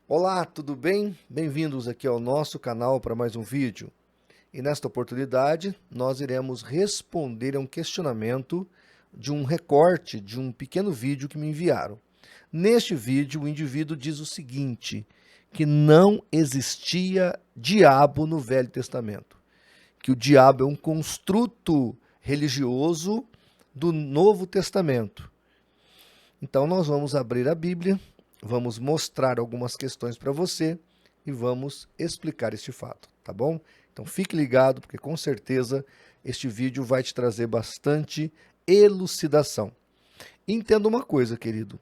Olá, tudo bem? Bem-vindos aqui ao nosso canal para mais um vídeo. E nesta oportunidade, nós iremos responder a um questionamento de um recorte de um pequeno vídeo que me enviaram. Neste vídeo, o indivíduo diz o seguinte, que não existia diabo no Velho Testamento, que o diabo é um construto religioso do Novo Testamento. Então, nós vamos abrir a Bíblia, vamos mostrar algumas questões para você e vamos explicar este fato, tá bom? Então fique ligado, porque com certeza este vídeo vai te trazer bastante elucidação. Entenda uma coisa, querido.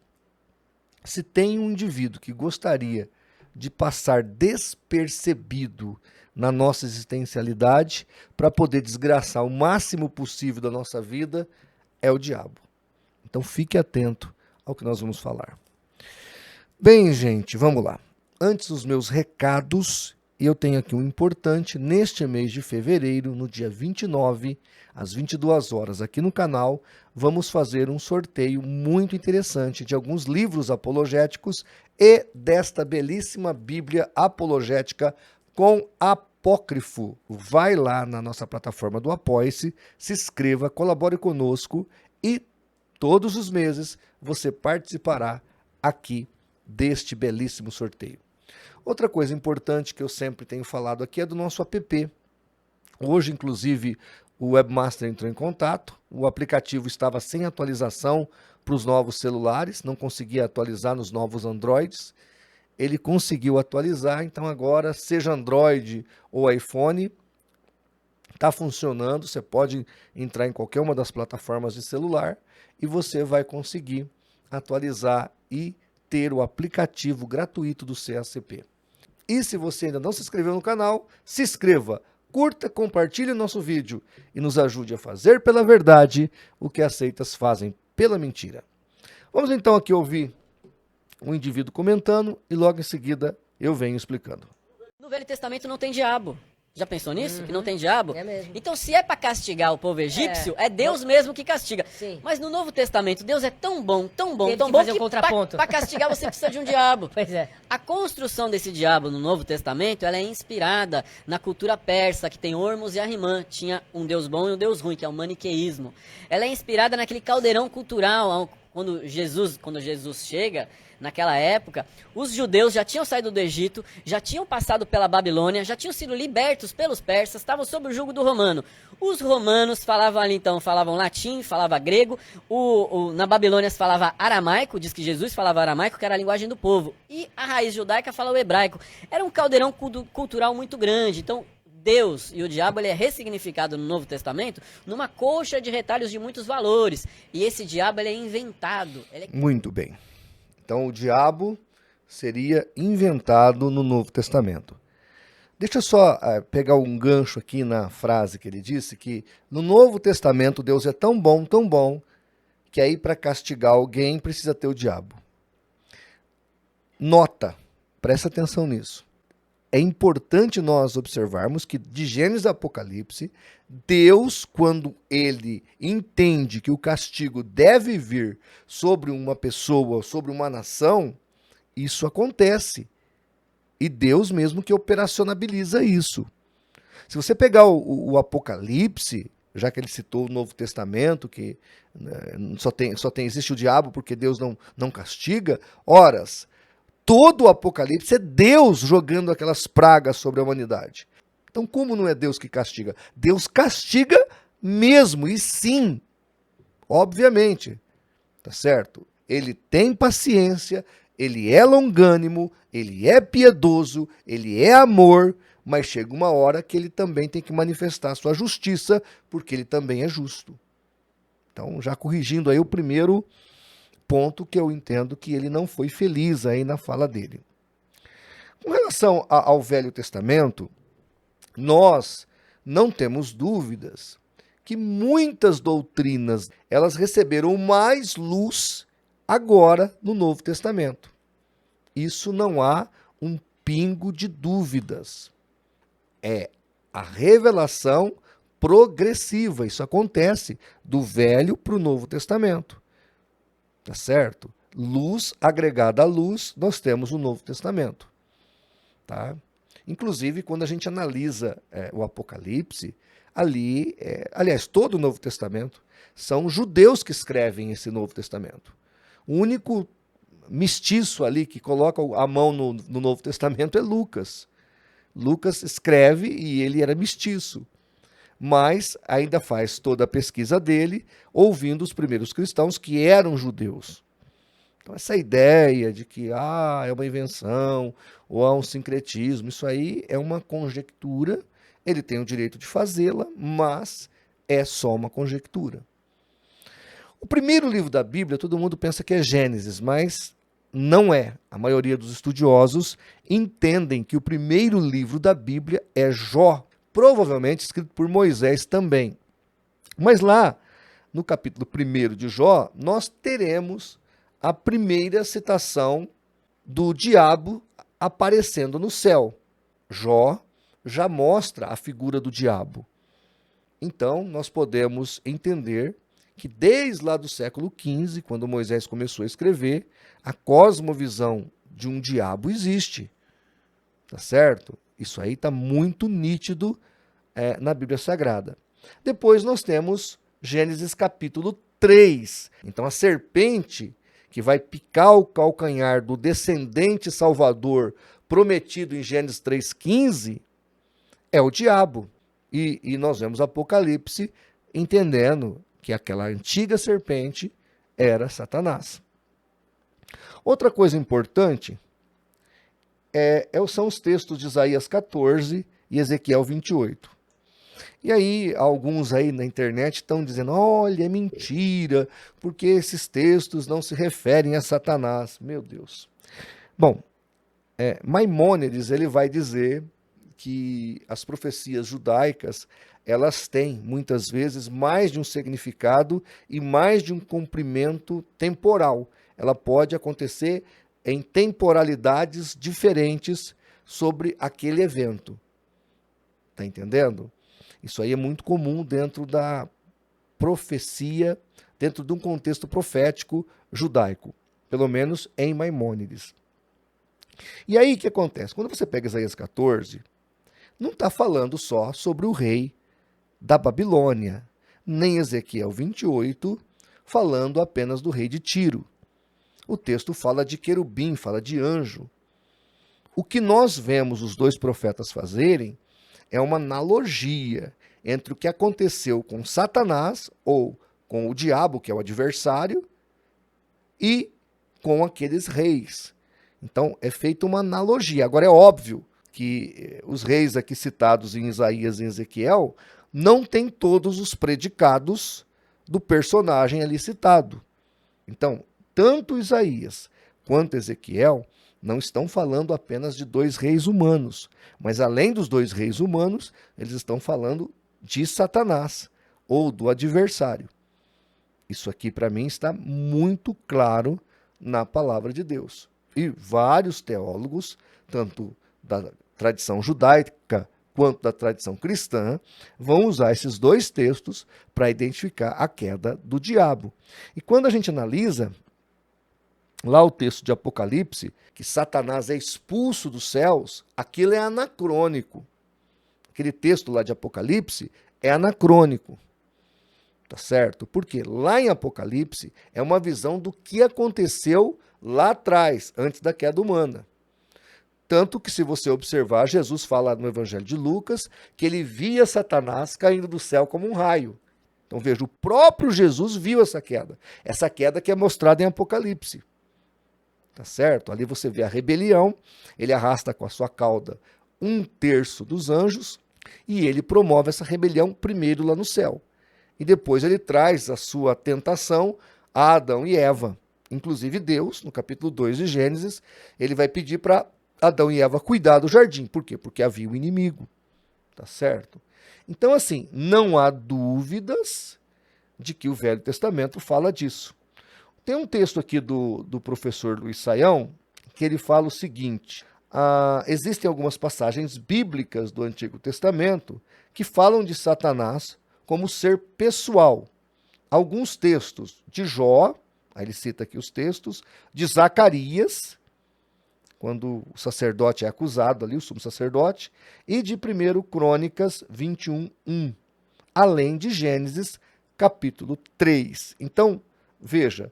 Se tem um indivíduo que gostaria de passar despercebido na nossa existencialidade para poder desgraçar o máximo possível da nossa vida, é o diabo. Então fique atento ao que nós vamos falar. Bem, gente, vamos lá. Antes dos meus recados, eu tenho aqui um importante. Neste mês de fevereiro, no dia 29, às 22 horas, aqui no canal, vamos fazer um sorteio muito interessante de alguns livros apologéticos e desta belíssima Bíblia apologética com apócrifo. Vai lá na nossa plataforma do Apoia-se, se inscreva, colabore conosco e todos os meses você participará aqui deste belíssimo sorteio. Outra coisa importante que eu sempre tenho falado aqui é do nosso app. Hoje, inclusive, o Webmaster entrou em contato, o aplicativo estava sem atualização para os novos celulares, não conseguia atualizar nos novos Androids. Ele conseguiu atualizar, então agora, seja Android ou iPhone, está funcionando, você pode entrar em qualquer uma das plataformas de celular e você vai conseguir atualizar e ter o aplicativo gratuito do CACP. E se você ainda não se inscreveu no canal, se inscreva, curta, compartilhe o nosso vídeo e nos ajude a fazer pela verdade o que as seitas fazem pela mentira. Vamos então aqui ouvir um indivíduo comentando e logo em seguida eu venho explicando. No Velho Testamento não tem diabo. Já pensou nisso? Que não tem diabo? É mesmo. Então, se é para castigar o povo egípcio, é Deus mesmo que castiga. Sim. Mas no Novo Testamento, Deus é tão bom, tão bom, Teve tão que bom fazer que um contraponto. para castigar você precisa de um diabo. Pois é. A construção desse diabo no Novo Testamento, ela é inspirada na cultura persa, que tem Ormuz e Ahriman. Tinha um Deus bom e um Deus ruim, que é o maniqueísmo. Ela é inspirada naquele caldeirão cultural, quando Jesus chega, naquela época, os judeus já tinham saído do Egito, já tinham passado pela Babilônia, já tinham sido libertos pelos persas, estavam sob o jugo do romano. Os romanos falavam ali então, falavam latim, falavam grego, na Babilônia se falava aramaico, diz que Jesus falava aramaico, que era a linguagem do povo, e a raiz judaica fala o hebraico. Era um caldeirão cultural muito grande, então Deus e o diabo ele é ressignificado no Novo Testamento numa colcha de retalhos de muitos valores, e esse diabo ele é inventado. Muito bem. Então, o diabo seria inventado no Novo Testamento. Deixa eu só pegar um gancho aqui na frase que ele disse, que no Novo Testamento Deus é tão bom, que aí para castigar alguém precisa ter o diabo. Nota, presta atenção nisso. É importante nós observarmos que de Gênesis a Apocalipse, Deus, quando ele entende que o castigo deve vir sobre uma pessoa, sobre uma nação, isso acontece. E Deus mesmo que operacionaliza isso. Se você pegar o Apocalipse, já que ele citou o Novo Testamento, que existe o diabo porque Deus não castiga, horas. Todo o Apocalipse é Deus jogando aquelas pragas sobre a humanidade. Então, como não é Deus que castiga? Deus castiga mesmo, e sim, obviamente, tá certo? Ele tem paciência, ele é longânimo, ele é piedoso, ele é amor, mas chega uma hora que ele também tem que manifestar sua justiça, porque ele também é justo. Então, já corrigindo aí o primeiro ponto que eu entendo que ele não foi feliz aí na fala dele. Com relação ao Velho Testamento, nós não temos dúvidas que muitas doutrinas elas receberam mais luz agora no Novo Testamento. Isso não há um pingo de dúvidas. É a revelação progressiva. Isso acontece do Velho para o Novo Testamento. Tá certo? Luz agregada à luz, nós temos o Novo Testamento. Tá? Inclusive, quando a gente analisa o Apocalipse, ali, aliás, todo o Novo Testamento, são judeus que escrevem esse Novo Testamento. O único mestiço ali que coloca a mão no Novo Testamento é Lucas. Lucas escreve e ele era mestiço, mas ainda faz toda a pesquisa dele ouvindo os primeiros cristãos que eram judeus. Então essa ideia de que é uma invenção ou há um sincretismo, isso aí é uma conjectura, ele tem o direito de fazê-la, mas é só uma conjectura. O primeiro livro da Bíblia, todo mundo pensa que é Gênesis, mas não é. A maioria dos estudiosos entendem que o primeiro livro da Bíblia é Jó, provavelmente escrito por Moisés também. Mas lá, no capítulo 1 de Jó, nós teremos a primeira citação do diabo aparecendo no céu. Jó já mostra a figura do diabo. Então, nós podemos entender que desde lá do século XV, quando Moisés começou a escrever, a cosmovisão de um diabo existe. Tá certo? Isso aí está muito nítido na Bíblia Sagrada. Depois nós temos Gênesis capítulo 3. Então a serpente que vai picar o calcanhar do descendente salvador prometido em Gênesis 3,15 é o diabo. E nós vemos Apocalipse entendendo que aquela antiga serpente era Satanás. Outra coisa importante são os textos de Isaías 14 e Ezequiel 28. E aí, alguns aí na internet estão dizendo, olha, é mentira, porque esses textos não se referem a Satanás. Meu Deus. Bom, Maimônides ele vai dizer que as profecias judaicas elas têm, muitas vezes, mais de um significado e mais de um cumprimento temporal. Ela pode acontecer em temporalidades diferentes sobre aquele evento. Está entendendo? Isso aí é muito comum dentro da profecia, dentro de um contexto profético judaico, pelo menos em Maimônides. E aí o que acontece? Quando você pega Isaías 14, não está falando só sobre o rei da Babilônia, nem Ezequiel 28, falando apenas do rei de Tiro. O texto fala de querubim, fala de anjo. O que nós vemos os dois profetas fazerem é uma analogia entre o que aconteceu com Satanás, ou com o diabo, que é o adversário, e com aqueles reis. Então, é feita uma analogia. Agora, é óbvio que os reis aqui citados em Isaías e Ezequiel não têm todos os predicados do personagem ali citado. Então, tanto Isaías quanto Ezequiel não estão falando apenas de dois reis humanos, mas além dos dois reis humanos, eles estão falando de Satanás, ou do adversário. Isso aqui, para mim, está muito claro na palavra de Deus. E vários teólogos, tanto da tradição judaica quanto da tradição cristã, vão usar esses dois textos para identificar a queda do diabo. E quando a gente analisa lá o texto de Apocalipse, que Satanás é expulso dos céus, aquilo é anacrônico. Aquele texto lá de Apocalipse é anacrônico. Tá certo? Porque lá em Apocalipse é uma visão do que aconteceu lá atrás, antes da queda humana. Tanto que, se você observar, Jesus fala no Evangelho de Lucas que ele via Satanás caindo do céu como um raio. Então veja, o próprio Jesus viu essa queda que é mostrada em Apocalipse. Tá certo? Ali você vê a rebelião, ele arrasta com a sua cauda 1/3 dos anjos e ele promove essa rebelião primeiro lá no céu. E depois ele traz a sua tentação a Adão e Eva. Inclusive Deus, no capítulo 2 de Gênesis, ele vai pedir para Adão e Eva cuidar do jardim. Por quê? Porque havia o inimigo. Tá certo? Então, assim, não há dúvidas de que o Velho Testamento fala disso. Tem um texto aqui do professor Luiz Saião, que ele fala o seguinte: existem algumas passagens bíblicas do Antigo Testamento que falam de Satanás como ser pessoal. Alguns textos de Jó, aí ele cita aqui os textos, de Zacarias, quando o sacerdote é acusado ali, o sumo sacerdote, e de 1 Crônicas 21:1, além de Gênesis capítulo 3. Então, veja,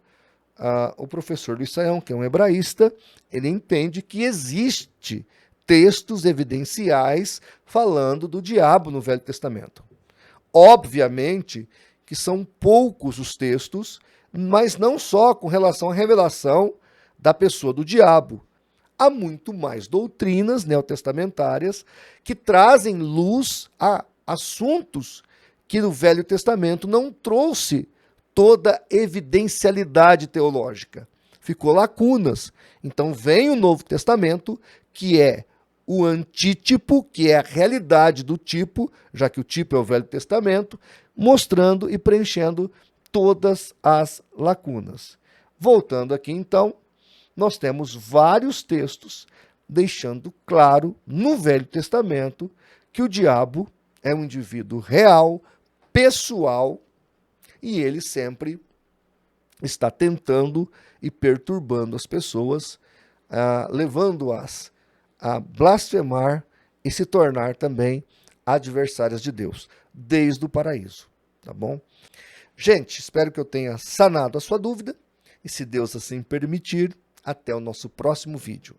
o professor Luiz Saião, que é um hebraísta, ele entende que existe textos evidenciais falando do diabo no Velho Testamento. Obviamente que são poucos os textos, mas não só com relação à revelação da pessoa do diabo. Há muito mais doutrinas neotestamentárias que trazem luz a assuntos que no Velho Testamento não trouxe toda evidencialidade teológica. Ficou lacunas. Então vem o Novo Testamento, que é o antítipo, que é a realidade do tipo, já que o tipo é o Velho Testamento, mostrando e preenchendo todas as lacunas. Voltando aqui então, nós temos vários textos deixando claro no Velho Testamento que o diabo é um indivíduo real, pessoal, e ele sempre está tentando e perturbando as pessoas, levando-as a blasfemar e se tornar também adversárias de Deus, desde o paraíso, tá bom? Gente, espero que eu tenha sanado a sua dúvida, e se Deus assim permitir, até o nosso próximo vídeo.